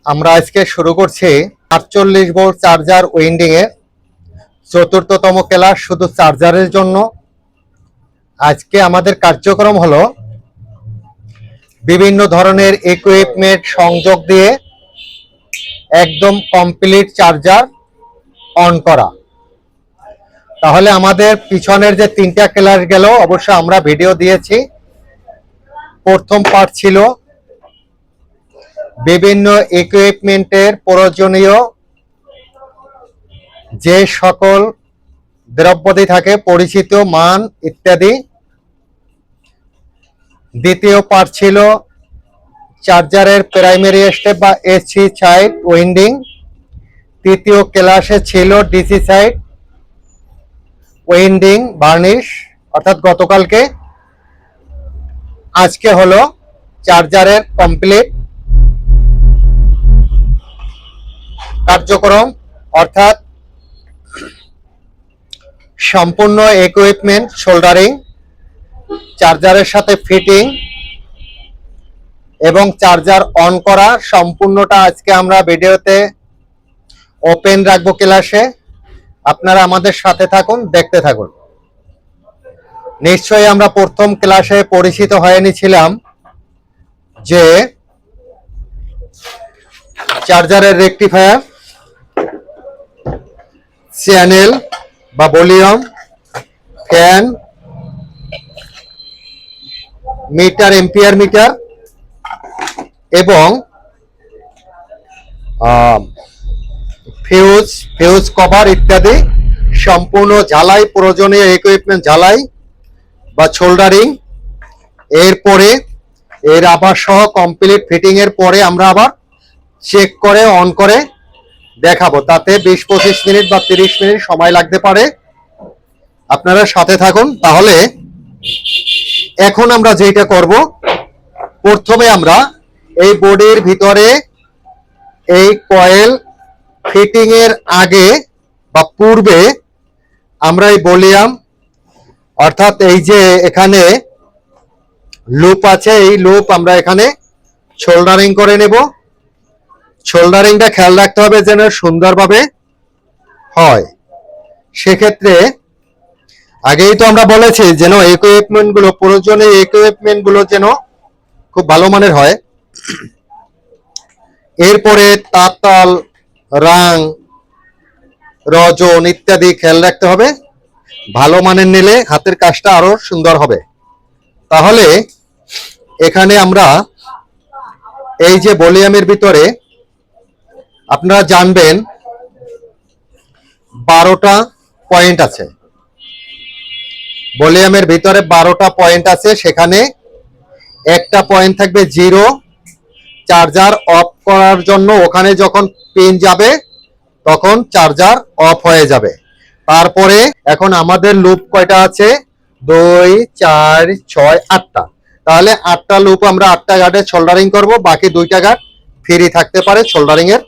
আমরা আজকে শুরু করছি 48 ভোল্ট চার্জার উইন্ডিং এর চতুর্থতম ক্লাস শুধু চার্জারের জন্য। আজকে আমাদের কার্যক্রম হলো বিভিন্ন ধরনের ইকুইপমেন্ট সংযোগ দিয়ে একদম কমপ্লিট চার্জার অন করা। তাহলে আমাদের পিছনের যে তিনটা ক্লাস গেল, অবশ্য আমরা ভিডিও দিয়েছি। প্রথম পার্ট ছিল বিভিন্ন ইকুইপমেন্টের প্রয়োজনীয় যে সকল দ্রব্যাদি থাকে, পরিচিত মান ইত্যাদি। দ্বিতীয় পার্ট ছিল চার্জারের প্রাইমারি স্টেপ বা এসি সাইড উইন্ডিং। তৃতীয় ক্লাসে ছিল ডিসি সাইড উইন্ডিং বার্নিশ, অর্থাৎ গতকালকে। আজকে হলো চার্জারের কমপ্লিট কার্যক্রম, অর্থাৎ সম্পূর্ণ ইকুইপমেন্ট সোল্ডারিং, চার্জারের সাথে ফিটিং এবং চার্জার অন করা সম্পূর্ণটা আজকে আমরা ভিডিওতে ওপেন রাখবো ক্লাসে। আপনারা আমাদের সাথে থাকুন, দেখতে থাকুন। নিশ্চয়ই আমরা প্রথম ক্লাসে পরিচিত হয়ে নিয়েছিলাম যে চার্জারের রেকটিফায়ার, চ্যানেল বা volume, fan, meter, ampere meter এবং ফিউজ কভার ইত্যাদি সম্পূর্ণ ঝালাই, প্রয়োজনীয় ইকুইপমেন্ট ঝালাই বা সোল্ডারিং। এরপরে এর আবার সহ কমপ্লিট ফিটিং এর পরে আমরা আবার চেক করে অন করে দেখাবো। তাতে 20-25 মিনিট বা 30 মিনিট সময় লাগতে পারে। আপনারা সাথে থাকুন। তাহলে এখন আমরা যেটা করব, প্রথমে আমরা এই বোর্ডের ভিতরে এই কয়েল ফিটিং এর আগে বা পূর্বে আমরা এই ভলিউম, অর্থাৎ এই যে এখানে লুপ আছে, এই লুপ আমরা এখানে সোল্ডারিং করে নেব। সোল্ডারিংটা খেয়াল রাখতে হবে যেন সুন্দরভাবে হয়। সেক্ষেত্রে আগেই তো আমরা বলেছি যেন ইকুইপমেন্ট গুলো, প্রয়োজনীয় ইকুইপমেন্ট গুলো যেন খুব ভালো মানের হয়। এরপরে তাতাল, রাং, রজন ইত্যাদি খেয়াল রাখতে হবে। ভালো মানের নিলে হাতের কাজটা আরো সুন্দর হবে। তাহলে এখানে আমরা এই যে ভলিউমের ভিতরে আপনারা জানবেন 12টা পয়েন্ট আছে। ভলিউমের ভিতরে 12টা পয়েন্ট আছে। সেখানে একটা পয়েন্ট থাকবে জিরো, চার্জার অফ করার জন্য। ওখানে যখন পিন যাবে তখন চার্জার অফ হয়ে যাবে। তারপরে এখন আমাদের লুপ কয়টা আছে? 2, 4, 6, 8টা। তাহলে 8টা লুপ আমরা 8টা গার্ডে সোল্ডারিং করব। বাকি 2টা গার্ড ফ্রি থাকতে পারে, সোল্ডারিং এর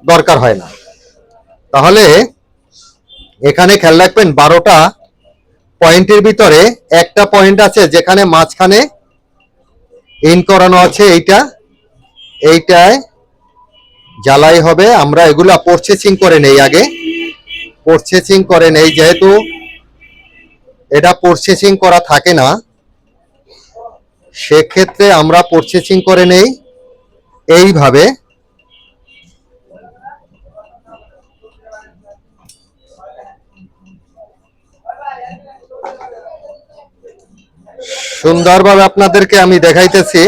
দরকার হয় না। তাহলে এখানে খেয়াল রাখবেন 12টা পয়েন্টের ভিতরে একটা পয়েন্ট আছে যেখানে মাঝখানে ইন করানো আছে। এইটায় জ্বালাই হবে। আমরা এগুলা প্রসেসিং করে নেই, আগে প্রসেসিং করে নেই। যেহেতু এটা প্রসেসিং করা থাকে না, সেক্ষেত্রে আমরা প্রসেসিং করে নেই এইভাবে। সুন্দরভাবে আপনাদেরকে আমি দেখাইতেছি।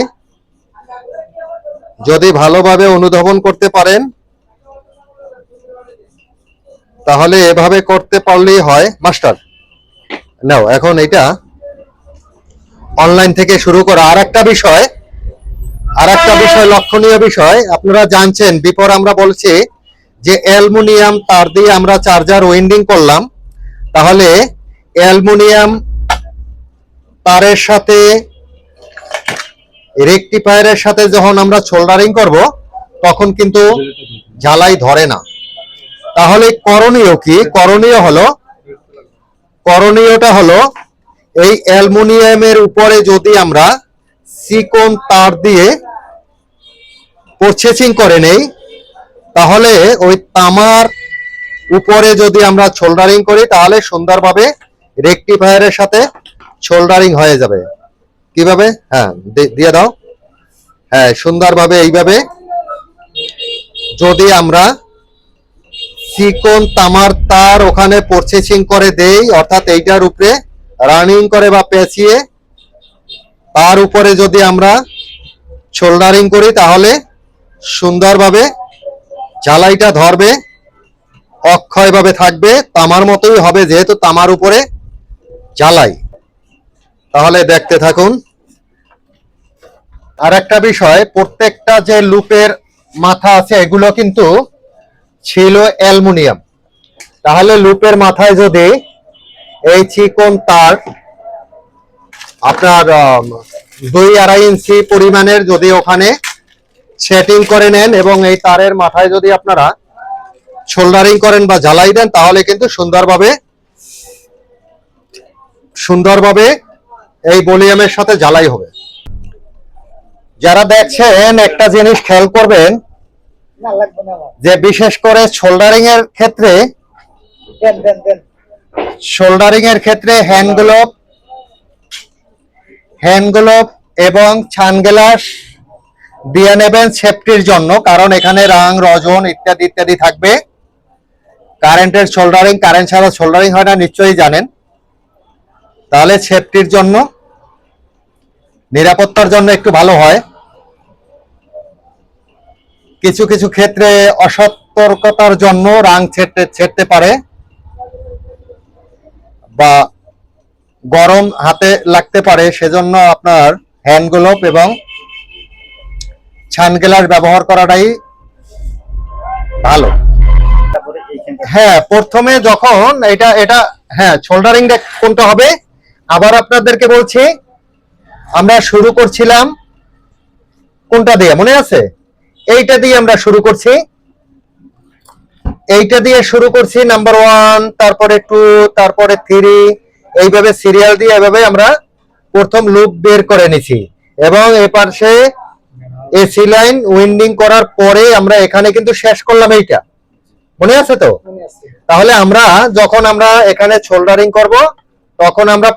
যদি ভালোভাবে অনুধাবন করতে পারেন তাহলে এভাবে করতে পারলেই হয়। মাস্টার নাও, এখন এটা অনলাইন থেকে শুরু করা। আর একটা বিষয় লক্ষণীয় বিষয় আপনারা জানছেন, বিপর আমরা বলছি যে অ্যালুমিনিয়াম তার দিয়ে আমরা চার্জার ওয়েন্ডিং করলাম। তাহলে অ্যালুমিনিয়াম তারের সাথে রেকটিফায়ারের সাথে যখন আমরা সোল্ডারিং করব তখন কিন্তু ঝালাই ধরে না। তাহলে করণীয় কি? করণীয়টা হলো এই অ্যালুমিনিয়ামের উপরে যদি আমরা চিকন তার দিয়ে প্রসেসিং করে নেই, তাহলে ওই তামার উপরে যদি আমরা সোল্ডারিং করি তাহলে সুন্দরভাবে রেকটিফায়ারের সাথে সোল্ডারিং হয়ে যাবে। কিভাবে? হ্যাঁ, দিয়ে দাও। হ্যাঁ, সুন্দরভাবে এইভাবে যদি আমরা চিকন তামার তার ওখানে প্রসেসিং করে দেই, অর্থাৎ এইটার উপরে রানিং করে বা পেঁচিয়ে তার উপরে যদি আমরা সোল্ডারিং করি তাহলে সুন্দরভাবে ঝালাইটা ধরবে, অক্ষয়ভাবে থাকবে, তামার মতোই হবে যেহেতু তামার উপরে ঝালাই। তাহলে দেখতে থাকুন। আর একটা বিষয়, প্রত্যেকটা যে লুপের মাথা আছে এগুলো কিন্তু ছিল অ্যালুমিনিয়াম। তাহলে লুপের মাথায় যদি এই চিকন তার আপনার 2-2.5 ইঞ্চি পরিমাণের যদি ওখানে সেটিং করে নেন এবং এই তারের মাথায় যদি আপনারা সোল্ডারিং করেন বা জ্বালাই দেন তাহলে কিন্তু সুন্দরভাবে এই ভলিউমের সাথে জ্বালাই হবে। যারা দেখছেন একটা জিনিস খেয়াল করবেন যে বিশেষ করে সোল্ডারিং এর ক্ষেত্রে হ্যান্ড গ্লোভ এবং ছান গ্লাস দিয়ে নেবেন সেফটির জন্য, কারণ এখানে রাং রজন ইত্যাদি ইত্যাদি থাকবে। কারেন্ট ছাড়া সোল্ডারিং হয় না, নিশ্চয়ই জানেন। তাহলে সেফটির জন্য, নিরাপত্তার জন্য একটু ভালো হয়। কিছু কিছু ক্ষেত্রে অসতর্কতার জন্য রাং ছেড়তে পারে বা গরম হাতে লাগতে পারে, সেজন্য আপনার হ্যান্ড গ্লোভ এবং ছান গ্লাস ব্যবহার করাটাই ভালো। হ্যাঁ, প্রথমে যখন এটা হ্যাঁ সোল্ডারিং কোনটা হবে আবার আপনাদেরকে বলছি। আমরা শুরু করছিলাম কোনটা দিয়ে মনে আছে? এইটা দিয়ে আমরা শুরু করছি, নাম্বার 1, তারপরে 2, তারপরে 3, এইভাবে সিরিয়াল দিয়ে এভাবে আমরা প্রথম লুপ বের করে নিছি এবং এই পাশে এসি লাইন উইন্ডিং করার পরে আমরা এখানে কিন্তু শেষ করলাম। এইটা মনে আছে তো? তাহলে যখন আমরা এখানে সোল্ডারিং করব তখন আমরা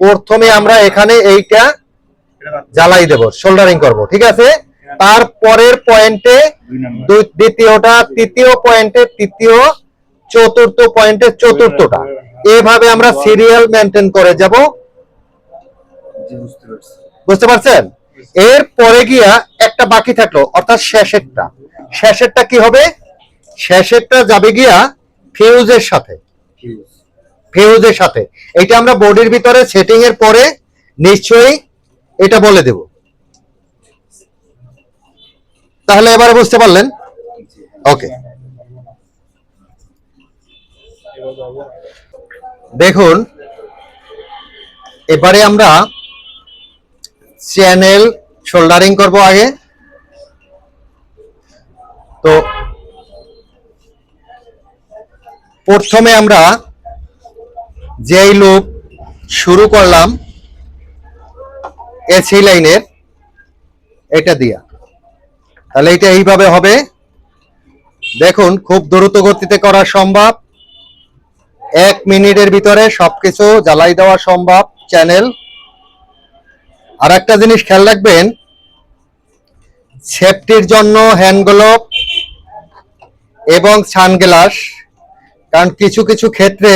প্রথমে আমরা এখানে এইটা জ্বালাই দেব, সোল্ডারিং করব, ঠিক আছে? তারপরের পয়েন্টে দ্বিতীয়টা, তৃতীয় পয়েন্টে তৃতীয়, চতুর্থ পয়েন্টে চতুর্থটা, এভাবে আমরা সিরিয়াল মেনটেন করে যাব। বুঝতে পারছেন? এরপরে গিয়া একটা বাকি থাকলো, অর্থাৎ শেষেরটা কি হবে? শেষেরটা যাবে গিয়া ফিউজের সাথে। এটা আমরা বডির ভিতরে সেটিং এর পরে নিশ্চয়ই এটা বলে দেব। তাহলে এবারে বুঝতে পারলেন? ওকে, দেখুন এবারে আমরা চ্যানেল সোল্ডারিং করব আগে। তো প্রথমে আমরা যেই লুপ শুরু করলাম এসি লাইনের, এটা দিয়া, তাহলে এটা এইভাবে হবে। দেখুন খুব দ্রুত গতিতে করা সম্ভব, 1 মিনিটের ভিতরে সবকিছু জ্বালাই দেওয়া সম্ভব চ্যানেল। আর একটা জিনিস খেয়াল রাখবেন, সেফটির জন্য হ্যান্ড গ্লোভ এবং সানগ্লাস, কারণ কিছু কিছু ক্ষেত্রে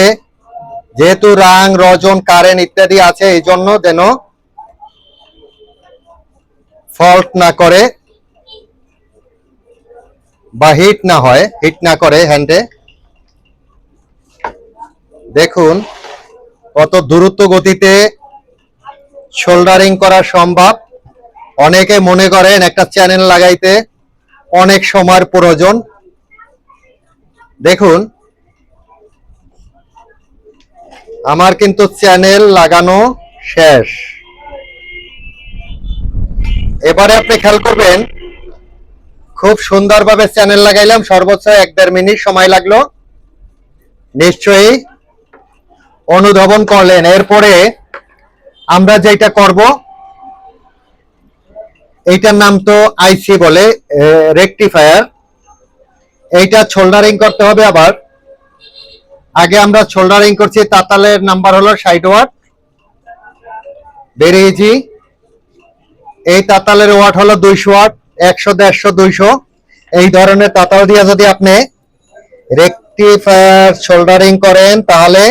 যেহেতু রাং রজন কারেন্ট ইত্যাদি আছে, এই জন্য যেন ফল্ট না করে বা হিট না করে হ্যান্ডে। দেখুন কত দ্রুত গতিতে সোল্ডারিং করা সম্ভব। অনেকে মনে করেন একটা চ্যানেল লাগাইতে অনেক সময়ের প্রয়োজন। দেখুন আমার কিন্তু চ্যানেল লাগানো শেষ। এবারে আপনি খেয়াল করবেন, খুব সুন্দরভাবে চ্যানেল লাগাইলাম, সর্বোচ্চ 1-1.5 মিনিট সময় লাগলো, নিশ্চয়ই অনুধাবন করলেন। এরপরে আমরা যেটা করব, এইটার নাম তো আইসি বলে, রেকটিফায়ার। এইটা সোল্ডারিং করতে হবে। আবার আগে আমরা সোল্ডারিং করছি, তাতালের নাম্বার হলো 60 ওয়াট, ভেরি ইজি। এই তাতালের ওয়াট হলো 200 ওয়াট, 100, 150, 200। এই ধরনের তাতাল দিয়ে যদি আপনি রেকটিফায়ার সোল্ডারিং করেন তাহলে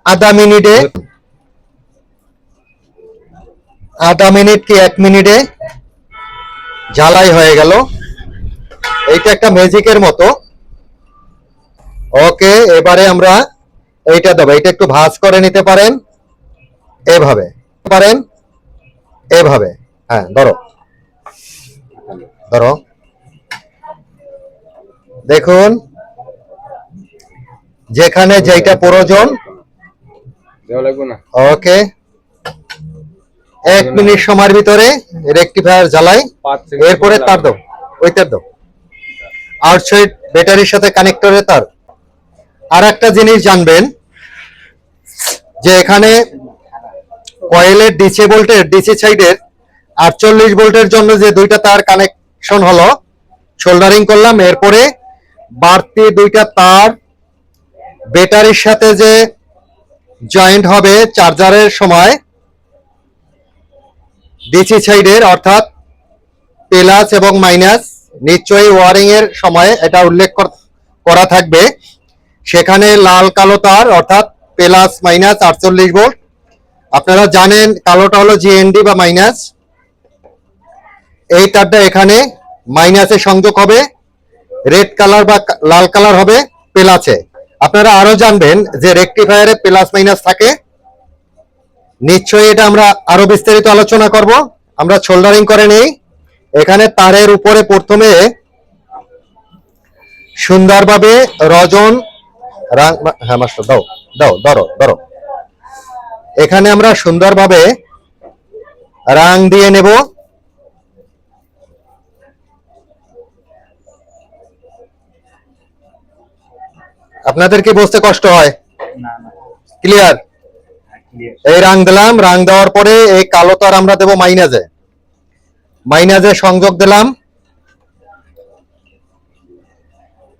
আধা মিনিট কি 1 মিনিটে ঝালাই হয়ে গেল। এইটা একটা ম্যাজিকের মতো। ওকে, এবারে আমরা এইটা দেবো। এটা একটু ভাঁজ করে নিতে পারেন এভাবে, এভাবে। হ্যাঁ, ধরো ধরো, দেখুন যেখানে যেটা প্রয়োজন। ওকে, 1 মিনিট সময়ের ভিতরে রেকটিফায়ার জ্বালাই। এরপরে তার দাও, ওই তার দাও, আউটসাইড ব্যাটারির সাথে কানেক্টরে তার। আর একটা জিনিস জানবেন যে এখানে কয়েলের ডিসি সাইডের 48 ভোল্টের জন্য যে দুইটা তার কানেকশন হলো, সোল্ডারিং করলাম। এরপরে বাড়তি দুইটা তার ব্যাটারির সাথে যে জয়েন্ট হবে চার্জারের সময়, ডিসি সাইডের, অর্থাৎ প্লাস এবং মাইনাস, নিশ্চয়ই ওয়ারিং এর সময় এটা উল্লেখ করা থাকবে। সেখানে লাল কালো তার, অর্থাৎ প্লাস মাইনাস 48 ভোল্ট। আপনারা জানেন কালোটা হলো জিএনডি বা মাইনাস। এই তারটা এখানে মাইনাসে সংযোগ হবে, রেড কালার বা লাল কালার হবে প্লাসে। আপনারা আরো জানবেন যে রেকটিফায়ারে প্লাস মাইনাস থাকে। নিশ্চয়ই এটা আমরা আরো বিস্তারিত আলোচনা করব। আমরা সোল্ডারিং করে নেই। এখানে তারের উপরে প্রথমে সুন্দরভাবে রজন রাং, হ্যাঁ মাস্টার দাও দাও, ধরো ধরো। এখানে আমরা সুন্দরভাবে রাং দিয়ে নেব। আপনাদের কি বুঝতে কষ্ট হয়? ক্লিয়ার? এই রাং দিলাম। রাং দেওয়ার পরে এই কালো তার আমরা দেব মাইনাসে সংযোগ দিলাম।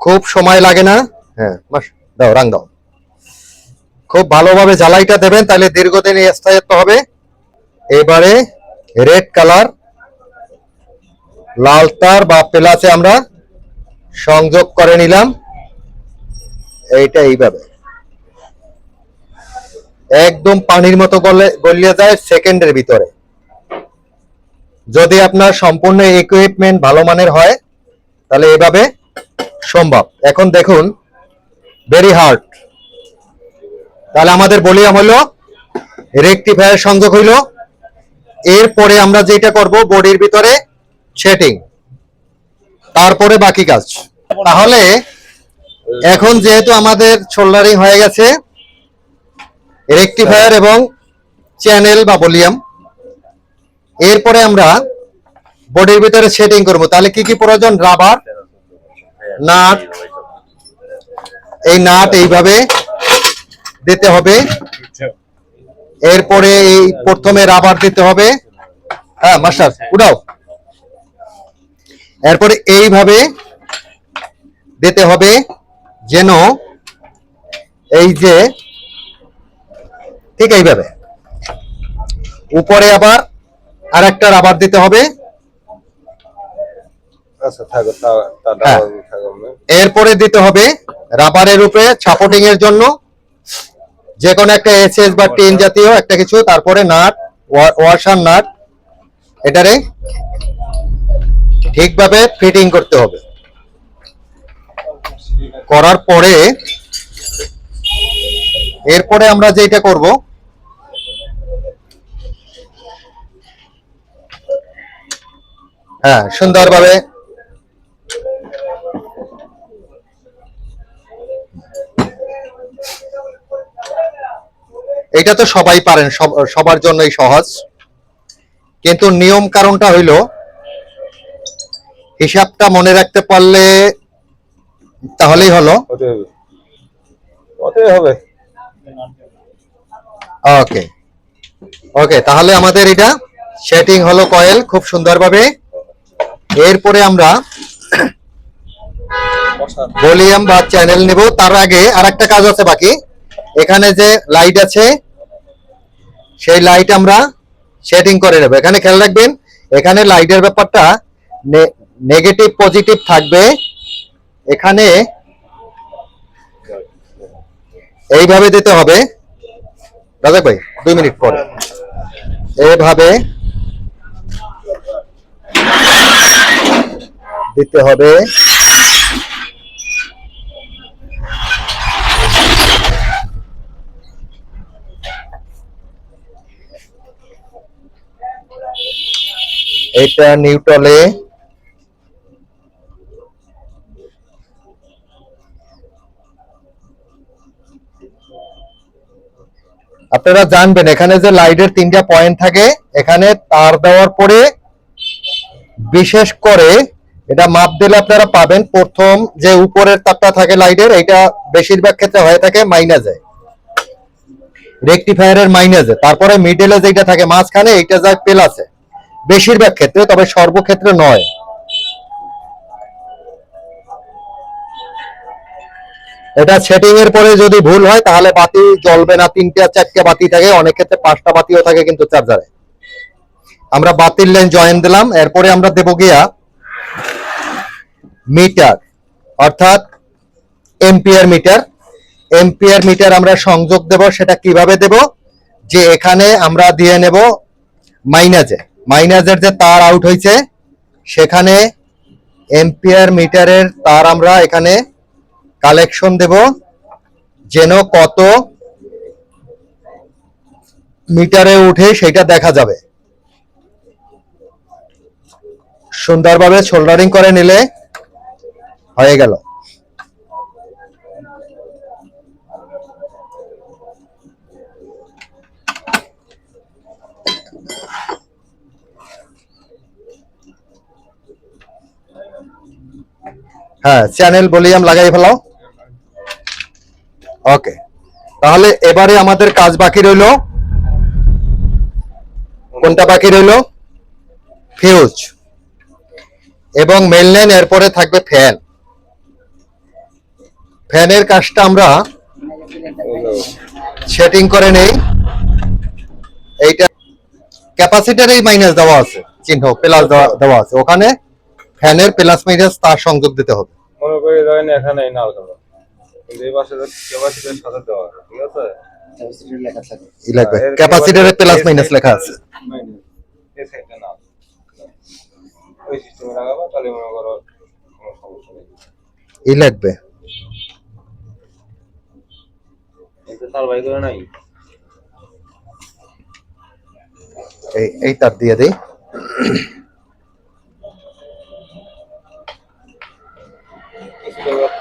খুব সময় লাগে না। হ্যাঁ, দাও, রাং দাও। খুব ভালোভাবে জ্বালাইটা দেবেন, তাহলে দীর্ঘদিন স্থায়িত্ব হবে। এবারে রেড কালার লাল তার বা প্লাসে আমরা সংযোগ করে নিলাম। এইটা এইভাবে একদম পানির মতো গলিয়ে যায় সেকেন্ডের ভিতরে, যদি আপনার সম্পূর্ণ ইকুইপমেন্ট ভালো মানের হয় তাহলে এভাবে সম্ভব। এখন দেখুন, ভেরি হার্ড। তাহলে আমাদের ভলিউম হলো, রেকটিফায়ার সংযোগ হইলো। এরপরে আমরা যেটা করব বডির ভিতরে সেটিং, তারপরে বাকি কাজ। তাহলে এখন যেহেতু আমাদের সোল্ডারিং হয়ে গেছে রেকটিফায়ার এবং চ্যানেল বা ভলিউম, এরপরে আমরা বডির ভিতরে সেটিং করব। তাহলে কি কি প্রয়োজন? Rubber, nut. এই নাট এইভাবে দিতে হবে। এরপরে এই প্রথমে রাবার দিতে হবে। হ্যাঁ মাস্টার, উঠাও। এরপরে এইভাবে দিতে হবে যেন এই যে ঠিক এইভাবে। উপরে আবার আরেকটা রাবার দিতে হবে। এরপরে দিতে হবে রাবারের উপরে সাপোর্টিং এর জন্য যে কোনো একটা এসএস বা টিন জাতীয় একটা কিছু। তারপরে নাট, ওয়াশার নাট, এটারে ঠিকভাবে ফিটিং করতে হবে। করার পরে এরপরে আমরা যেটা করব, হ্যাঁ সুন্দরভাবে এটা তো সবাই পারেন, সবার জন্যই সহজ। কিন্তু নিয়ম কারণটা হইলো, হিসাবটা মনে রাখতে পারলে তাহলেই হলো। ওকে ওকে, তাহলে আমাদের এটা সেটিং হলো কয়েল খুব সুন্দরভাবে। এরপরে আমরা ভলিউম বা চ্যানেল নেব। তার আগে আরেকটা কাজ আছে বাকি। এখানে যে লাইট আছে সেই লাইট আমরা সেটিং করে নেব। এখানে খেয়াল রাখবেন, এখানে লাইটের ব্যাপারটা নেগেটিভ পজিটিভ থাকবে। এখানে এইভাবে দিতে হবে রাজাক ভাই, 2 মিনিট পরে এইভাবে দিতে হবে। এটা নিউট্রালে, আপনারা জানবেন এখানে যে লাইটের 3টা পয়েন্ট থাকে, এখানে তার দেওয়ার পরে বিশেষ করে এটা মাপ দিলে আপনারা পাবেন, প্রথম যে উপরের তারটা থাকে লাইটের, এটা বেশিরভাগ ক্ষেত্রে হয়ে থাকে মাইনাসে, রেকটিফায়ারের মাইনাসে। তারপরে মিডলে যেটা থাকে মাঝখানে, এটা যায় প্লাসে বেশিরভাগ ক্ষেত্রে, তবে সর্বক্ষেত্রে নয়। এটা সেটিং এর পরে যদি ভুল হয় তাহলে বাতি জ্বলবে না। 3টা 4টা বাতি থাকে, অনেক ক্ষেত্রে 5টা বাতিও থাকে কিন্তু চার্জারে। আমরা বাতির লাইন জয়েন দিলাম। এরপরে আমরা দেব গিয়া মিটার, অর্থাৎ এম্পিয়ার মিটার। এম্পিয়ার মিটার আমরা সংযোগ দেব। সেটা কিভাবে দেব, যে এখানে আমরা দিয়ে নেব মাইনাসে, মাইনাসের যে তার আউট হয়েছে সেখানে এম্পিয়ার মিটারের তার আমরা এখানে কালেকশন দেব, যেন কত মিটারে উঠে সেটা দেখা যাবে। সুন্দরভাবে সোল্ডারিং করে নিলে হয়ে গেল। হ্যাঁ, চ্যানেল ভলিউম লাগাই ফেলাও। ওকে, তাহলে এবারে আমাদের কাজ বাকি রইল। কোনটা বাকি রইল? ফিউজ এবং মেইন লাইন। এরপরে থাকবে ফ্যান। ফ্যানের কাজটা আমরা সেটিং করে নেই। এইটা ক্যাপাসিটারেই মাইনাস দেওয়া আছে, চিহ্ন প্লাস দেওয়া আছে, ওখানে ফ্যানের প্লাস মাইনাস তার সংযোগ দিতে হবে। মনে করি ধরেন এখানে এই নাল কালো, কিন্তু এই পাশে ক্যাপাসিটর সাথে দেওয়া আছে, ঠিক আছে? ক্যাপাসিটর লেখা থাকে। ই লাগবে, ক্যাপাসিটারে প্লাস মাইনাস লেখা আছে। এই সাইডটা না, ওই সিস্টেমে লাগাবো, তাহলে মনে করো কোনো সমস্যা নেই। ই লাগবে, এতে তার বাই করে নাই। এই তার দিয়ে দেই।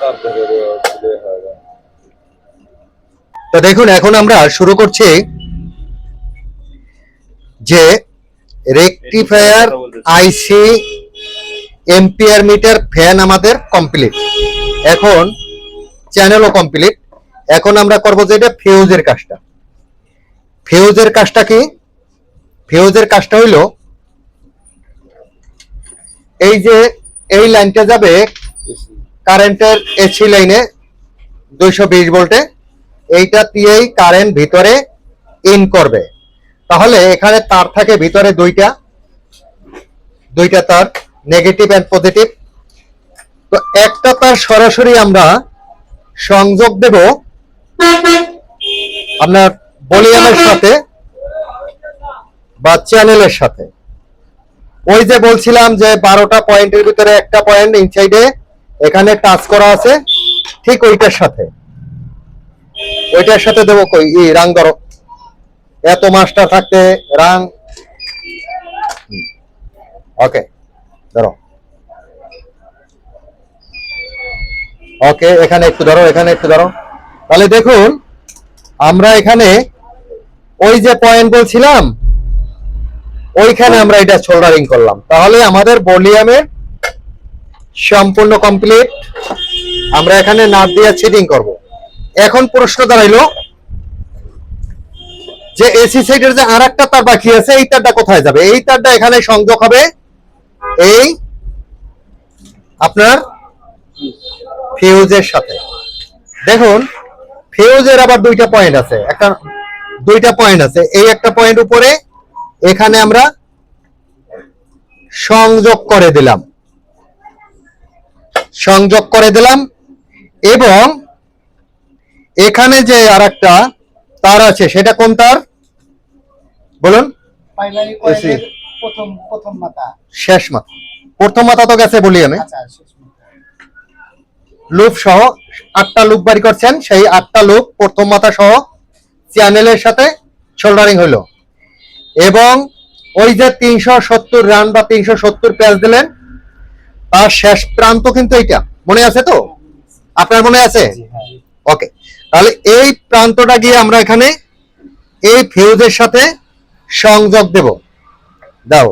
তার ধরে দিলে হয়ে যায়। তো দেখুন, এখন আমরা শুরু করছি যে রেকটিফায়ার, আইসি, এম্পিয়ার মিটার, ফ্যান আমাদের কমপ্লিট। এখন চ্যানেলও কমপ্লিট। এখন আমরা করব যে এটা ফিউজের কাজটা। ফিউজের কাজটা কি? ফিউজের কাজটা হইল, এই যে এই লাইনটা যাবে কারেন্টের এসি লাইনে 220 ভোল্টে, এইটা দিয়েই কারেন্ট ভিতরে ইন করবে। তাহলে এখানে তার থাকে ভিতরে দুইটা তার, নেগেটিভ এন্ড পজিটিভ। তো একটা তার সরাসরি আমরা সংযোগ দেব আপনার ভলিউমের সাথে বা চ্যানেলের সাথে। ওই যে বলছিলাম যে 12টা পয়েন্টের ভিতরে একটা পয়েন্ট ইনসাইডে এখানে টাচ করা আছে, ঠিক ওইটার সাথে দেবো। কই রাং ধরো, এত মাস্টার থাকতে রাং। ওকে, ধরো। ওকে, এখানে একটু ধরো, এখানে একটু ধরো। তাহলে দেখুন, আমরা এখানে ওই যে পয়েন্ট বলছিলাম ওইখানে আমরা এটা সোল্ডারিং করলাম। তাহলে আমাদের ভলিউমের সম্পূর্ণ কমপ্লিট। আমরা এখানে নাট দিয়ে ছিটিং করব। এখন প্রশ্ন দাঁড়াইলো যে এসি সাইডের যে আরেকটা তার বাকি আছে, এই তারটা কোথায় যাবে? এই তারটা এখানে সংযোগ হবে এই আপনার ফিউজের সাথে। দেখুন ফিউজের আবার দুইটা পয়েন্ট আছে, দুইটা পয়েন্ট আছে। এই একটা পয়েন্ট উপরে এখানে আমরা সংযোগ করে দিলাম এবং এখানে যে আরেকটা তার আছে সেটা কোন তার বলুন? প্রাইমারি কয়েলের প্রথম মাথা, শেষ মাথা। প্রথম মাথা তো গেছে বলি আমি, আচ্ছা শেষ মাথা। লুপ সহ 8টা লুপ বাড়ি করছেন, সেই 8টা লুপ প্রথম মাথা সহ চ্যানেলের সাথে সোল্ডারিং হলো এবং ওই যে 370 রান বা 370 প্যাচ দিলেন তার শেষ প্রান্ত কিন্তু এইটা, মনে আছে তো? আপনার মনে আছে? ওকে, তাহলে এই প্রান্তটা গিয়ে আমরা এখানে এই ফিউজের সাথে সংযোগ দেব। দাও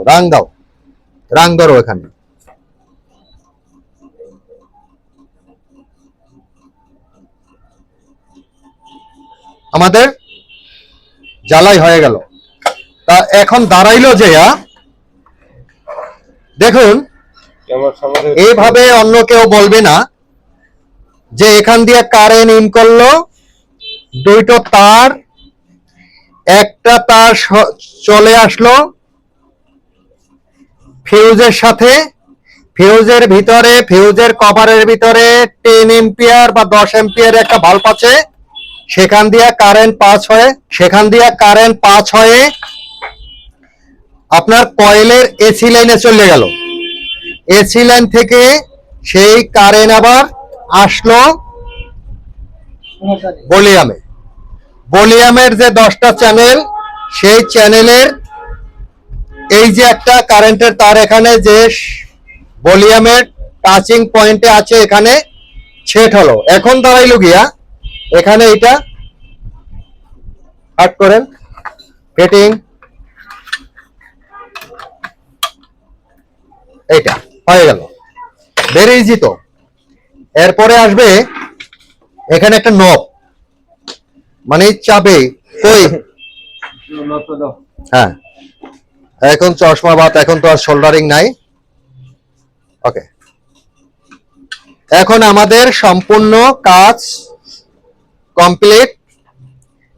রাং ধরো এখানে। আমাদের জ্বালাই হয়ে গেল। তা এখন দাঁড়াইলো যে দেখুন এইভাবে অন্য কেউ বলবে না যে এখান দিয়ে কারেন্ট ইন করলো, দুইটো তার, একটা তার চলে আসলো ফিউজের সাথে, ফিউজের ভিতরে ফিউজের কভারের ভিতরে 10 এম্পিয়ার বা 10 এম্পিয়ার একটা বাল্ব আছে, সেখান দিয়ে কারেন্ট পাস হয়ে আপনার কয়েলের এসি লাইনে চলে গেল। এসি লাইন থেকে সেই কারেন্ট আবার আসলো ভলিউমের যে 10টা চ্যানেল, সেই চ্যানেলের এই যে একটা কারেন্টের তার এখানে যে ভলিউমের টাচিং পয়েন্টে আছে এখানে সেট হলো। এখন দাঁড়াইলো গিয়া এখানে এটা হাট করেন, ফিটিং এইটা হয়ে গেল, ভেরি ইজি। তো এরপরে আসবে এখানে একটা নব, মানে চাবে কই, হ্যাঁ এখন চশমা বাদ, এখন তো আর সোল্ডারিং নাই। ওকে, এখন আমাদের সম্পূর্ণ কাজ কমপ্লিট।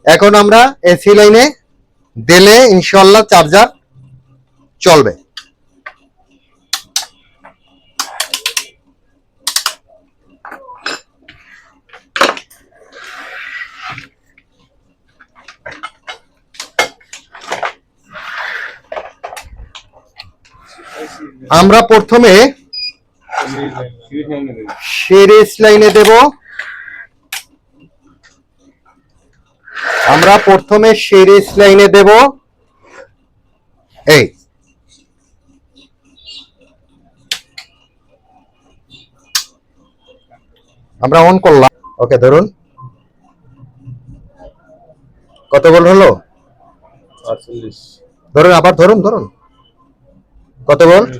এখন আমরা এসি লাইনে দিলে ইনশাআল্লাহ চার্জার চলবে। আমরা প্রথমে সিরিজ লাইনে দেব। এই আমরা অন করলাম। ওকে, ধরুন কত ভোল্ট হলো? 48। ধরুন আবার ধরুন কত ভোল্ট?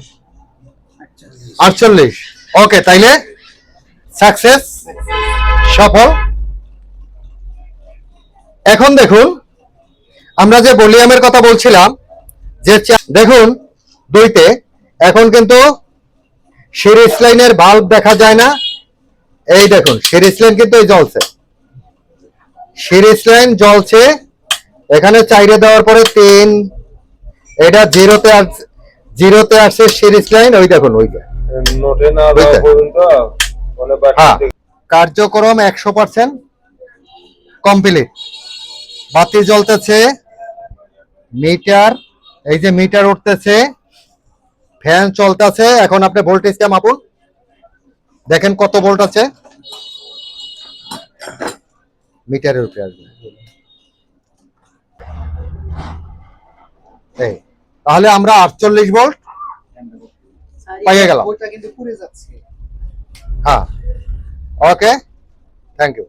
48। ওকে, তাইলে সাকসেস, সফল। এখন দেখুন আমরা যে ভলিউমের কথা বলছিলাম, যে দেখুন দুইতে এখন কিন্তু সিরিজ লাইনের বাল্ব দেখা যায় না। এই দেখুন সিরিজ লাইন কিন্তু এই জ্বলছে, সিরিজ লাইন জ্বলছে এখানে। চাইরে দেওয়ার পরে 3, এটা জিরোতে আসছে সিরিজ লাইন। ওই দেখুন ওই নোটে না দেওয়া পর্যন্ত মানে কার্যক্রম 100% কমপ্লিট। বাতি জ্বলতেছে, মিটার, এই যে মিটার উঠতেছে, ফ্যান চলতেছে। এখন আপনি ভোল্টেজটা মাপুন, দেখেন কত ভোল্ট আছে মিটারের উপরে আসবে। এই তাহলে আমরা 48 ভোল্ট পাইয়ে গেলাম। ওটা কিন্তু পুড়ে যাচ্ছে। হ্যাঁ, ওকে, থ্যাংক ইউ।